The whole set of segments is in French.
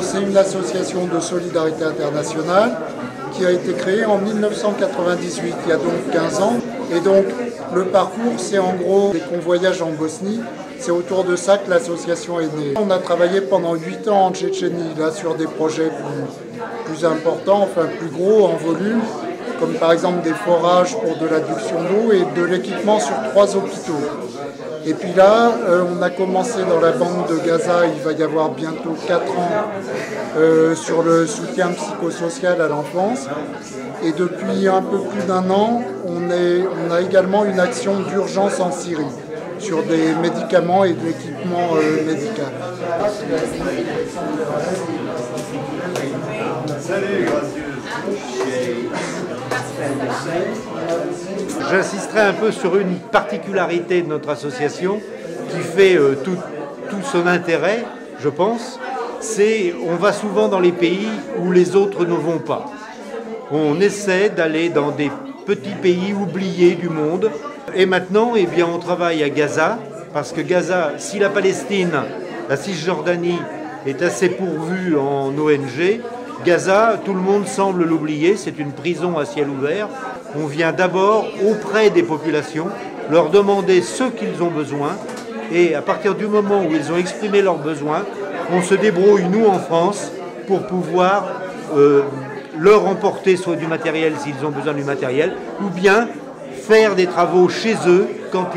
C'est une association de solidarité internationale qui a été créée en 1998, il y a donc 15 ans. Et donc le parcours, c'est en gros des convoyages en Bosnie. C'est autour de ça que l'association est née. On a travaillé pendant 8 ans en Tchétchénie, là sur des projets plus importants, enfin plus gros en volume, comme par exemple des forages pour de l'adduction d'eau et de l'équipement sur 3 hôpitaux. Et puis là, on a commencé dans la bande de Gaza, il va y avoir bientôt 4 ans, sur le soutien psychosocial à l'enfance. Et depuis un peu plus d'1 an, on a également une action d'urgence en Syrie, sur des médicaments et de l'équipement médical. Salut, J'insisterai un peu sur une particularité de notre association qui fait tout son intérêt, je pense. C'est on va souvent dans les pays où les autres ne vont pas. On essaie d'aller dans des petits pays oubliés du monde. Et maintenant, eh bien, on travaille à Gaza, parce que Gaza, si la Palestine, la Cisjordanie est assez pourvue en ONG, Gaza, tout le monde semble l'oublier, c'est une prison à ciel ouvert. On vient d'abord auprès des populations, leur demander ce qu'ils ont besoin, et à partir du moment où ils ont exprimé leurs besoins, on se débrouille, nous en France, pour pouvoir leur emporter soit du matériel s'ils ont besoin du matériel, ou bien faire des travaux chez eux quand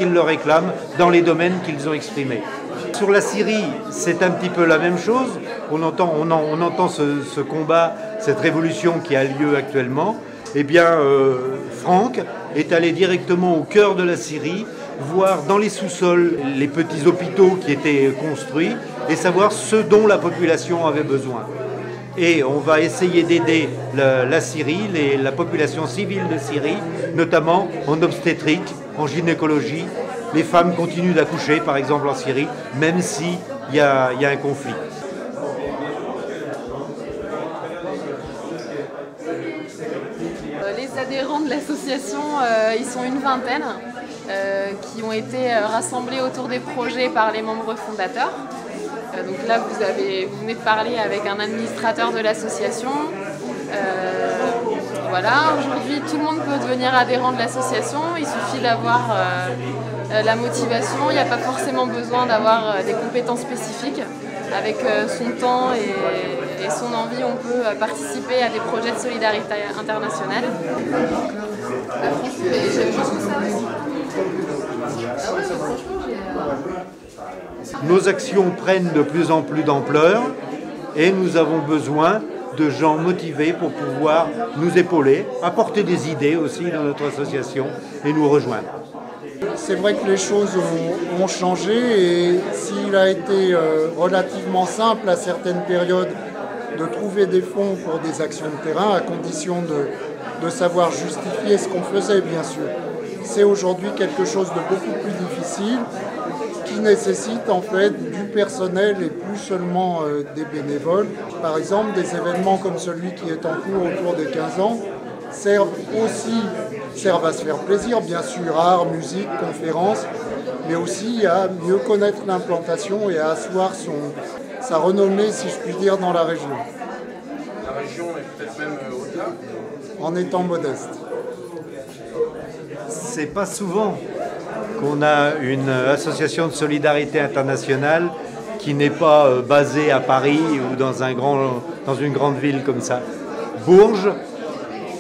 ils le réclament dans les domaines qu'ils ont exprimés. Sur la Syrie, c'est un petit peu la même chose. On entend ce combat, cette révolution qui a lieu actuellement. Eh bien, Franck est allé directement au cœur de la Syrie, voir dans les sous-sols les petits hôpitaux qui étaient construits et savoir ce dont la population avait besoin. Et on va essayer d'aider la Syrie, la population civile de Syrie, notamment en obstétrique, en gynécologie. Les femmes continuent d'accoucher, par exemple en Syrie, même s'il y a un conflit. Les adhérents de l'association, ils sont une vingtaine, qui ont été rassemblés autour des projets par les membres fondateurs. Donc là, vous venez de parler avec un administrateur de l'association. Voilà, aujourd'hui, tout le monde peut devenir adhérent de l'association. Il suffit d'avoir la motivation. Il n'y a pas forcément besoin d'avoir des compétences spécifiques. Avec son temps et son envie, on peut participer à des projets de solidarité internationale. Nos actions prennent de plus en plus d'ampleur et nous avons besoin de gens motivés pour pouvoir nous épauler, apporter des idées aussi dans notre association et nous rejoindre. C'est vrai que les choses ont changé et s'il a été relativement simple à certaines périodes de trouver des fonds pour des actions de terrain, à condition de savoir justifier ce qu'on faisait, bien sûr. C'est aujourd'hui quelque chose de beaucoup plus difficile qui nécessite en fait du personnel et plus seulement des bénévoles. Par exemple, des événements comme celui qui est en cours autour des 15 ans servent à se faire plaisir, bien sûr, art, musique, conférences, mais aussi à mieux connaître l'implantation et à asseoir sa renommée, si je puis dire, dans la région. La région est peut-être même au-delà. En étant modeste. C'est pas souvent qu'on a une association de solidarité internationale qui n'est pas basée à Paris ou dans une grande ville comme ça. Bourges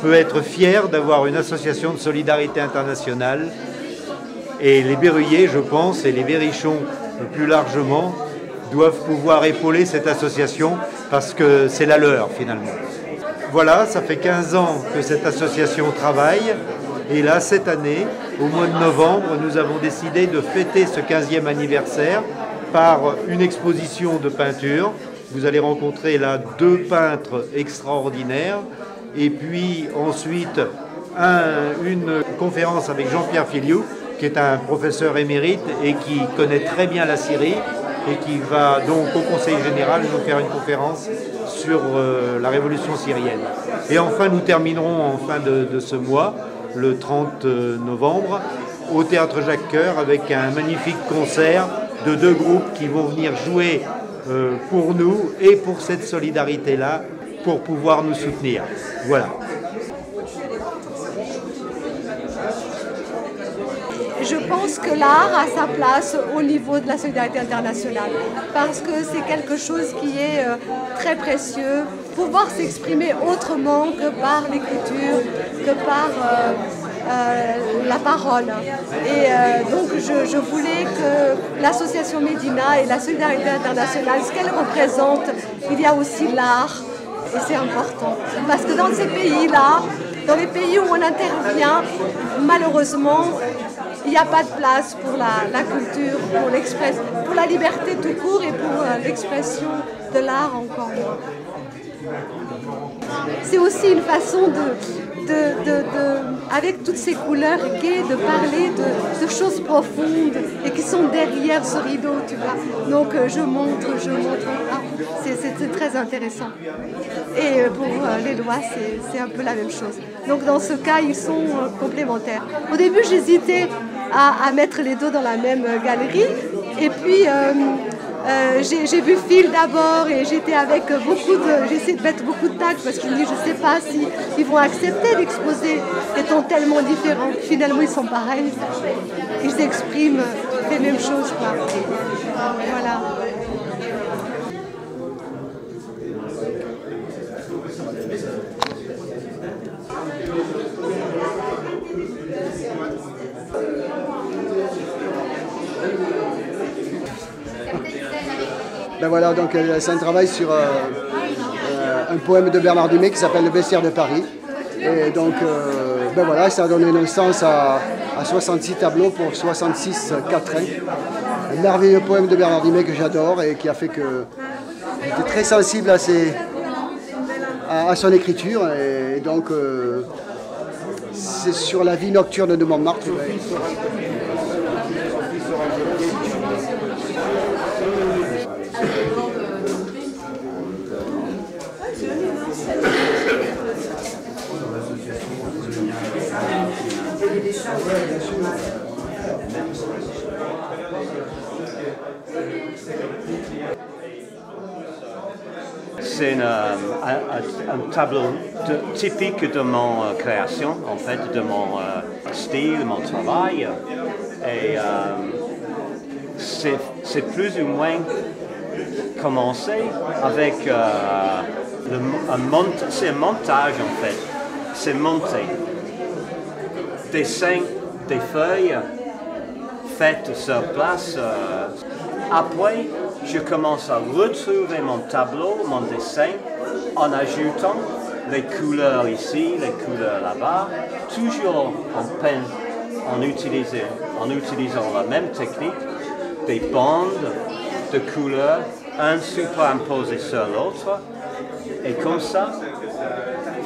peut être fier d'avoir une association de solidarité internationale et les Berruyers, je pense, et les Berrichons plus largement, doivent pouvoir épauler cette association parce que c'est la leur finalement. Voilà, ça fait 15 ans que cette association travaille et là, cette année, au mois de novembre, nous avons décidé de fêter ce 15e anniversaire par une exposition de peinture. Vous allez rencontrer là 2 peintres extraordinaires. Et puis ensuite, une conférence avec Jean-Pierre Filiou, qui est un professeur émérite et qui connaît très bien la Syrie et qui va donc au Conseil général nous faire une conférence sur la révolution syrienne. Et enfin, nous terminerons en fin de ce mois, le 30 novembre, au Théâtre Jacques Coeur avec un magnifique concert de 2 groupes qui vont venir jouer pour nous et pour cette solidarité-là, pour pouvoir nous soutenir. Voilà. Je pense que l'art a sa place au niveau de la solidarité internationale parce que c'est quelque chose qui est très précieux. Pouvoir s'exprimer autrement que par l'écriture, que par la parole. Et donc je voulais que l'association Médina et la solidarité internationale, ce qu'elle représente, il y a aussi l'art. Et c'est important. Parce que dans ces pays-là, dans les pays où on intervient, malheureusement, il n'y a pas de place pour la culture, pour la liberté tout court et pour l'expression de l'art encore moins. C'est aussi une façon avec toutes ces couleurs gaies, de parler de choses profondes et qui sont derrière ce rideau, tu vois. Donc je montre. Ah, c'est très intéressant. Et pour les doigts, c'est un peu la même chose. Donc dans ce cas, ils sont complémentaires. Au début, j'hésitais à mettre les deux dans la même galerie. Et puis, j'ai vu Phil d'abord et j'étais avec j'ai essayé de mettre beaucoup de tags parce que je me dis, je ne sais pas s'ils vont accepter d'exposer étant tellement différents. Finalement, ils sont pareils. Ils expriment les mêmes choses, quoi. Voilà. Ben voilà, donc c'est un travail sur un poème de Bernard Dumay qui s'appelle Le Bestiaire de Paris. Et donc, ben voilà, ça a donné naissance à 66 tableaux pour 66 quatrains. Un merveilleux poème de Bernard Dumay que j'adore et qui a fait que j'étais très sensible à son écriture. Et donc, c'est sur la vie nocturne de Montmartre. C'est un tableau typique de mon création, en fait, de mon style, mon travail. Et c'est plus ou moins commencé avec c'est un montage, en fait. C'est monté. Dessin des feuilles faites sur place. Après, je commence à retrouver mon tableau, mon dessin, en ajoutant les couleurs ici, les couleurs là-bas, toujours en utilisant la même technique, des bandes de couleurs, un superimposé sur l'autre, et comme ça,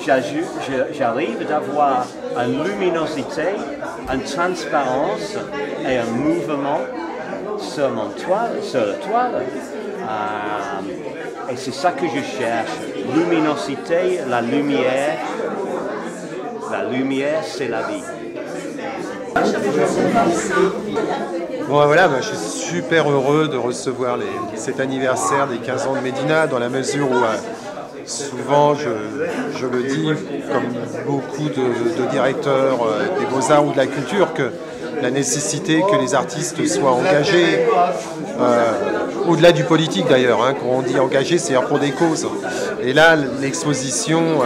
j'arrive d'avoir une luminosité, une transparence et un mouvement sur la toile. Et c'est ça que je cherche. Luminosité, la lumière. La lumière, c'est la vie. Bon voilà, je suis super heureux de recevoir cet anniversaire des 15 ans de Médina, dans la mesure où souvent, je le dis, comme beaucoup de directeurs des beaux-arts ou de la culture, que la nécessité que les artistes soient engagés, au-delà du politique d'ailleurs, quand on dit engagés, c'est pour des causes. Et là, l'exposition,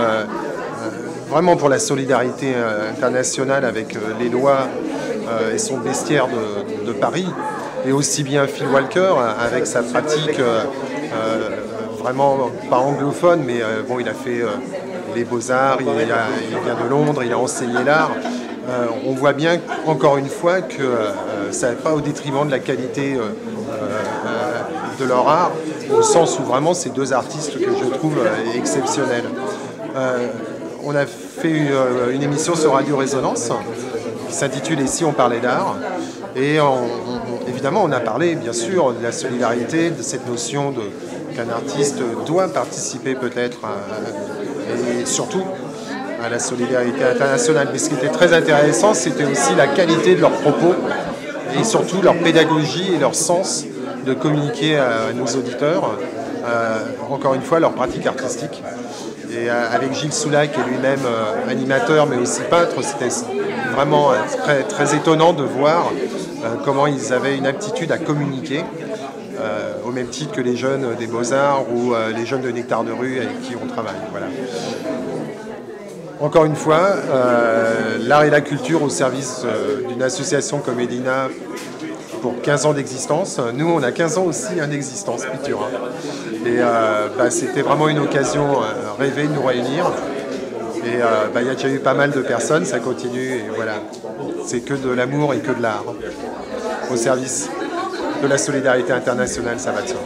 vraiment pour la solidarité internationale avec les lois et son bestiaire de Paris, et aussi bien Phil Walker avec sa pratique vraiment pas anglophone, mais bon, il a fait les beaux-arts, il vient de Londres, il a enseigné l'art. On voit bien, encore une fois, que ça n'est pas au détriment de la qualité de leur art, au sens où vraiment c'est deux artistes que je trouve exceptionnels. On a fait une émission sur Radio Résonance qui s'intitule « Et si on parlait d'art ?» et évidemment on a parlé bien sûr de la solidarité, de cette notion qu'un artiste doit participer peut-être, et surtout à la solidarité internationale. Mais ce qui était très intéressant, c'était aussi la qualité de leurs propos et surtout leur pédagogie et leur sens de communiquer à nos auditeurs, encore une fois, leur pratique artistique. Et avec Gilles Soulac, qui est lui-même animateur, mais aussi peintre, c'était vraiment très, très étonnant de voir comment ils avaient une aptitude à communiquer, au même titre que les jeunes des Beaux-Arts ou les jeunes de Nectar de Rue avec qui on travaille. Voilà. Encore une fois, l'art et la culture au service d'une association comme Edina pour 15 ans d'existence. Nous, on a 15 ans aussi d'existence, Pictura. Et c'était vraiment une occasion rêvée de nous réunir. Et il y a déjà eu pas mal de personnes, ça continue. Et voilà, c'est que de l'amour et que de l'art au service de la solidarité internationale, ça va de soi.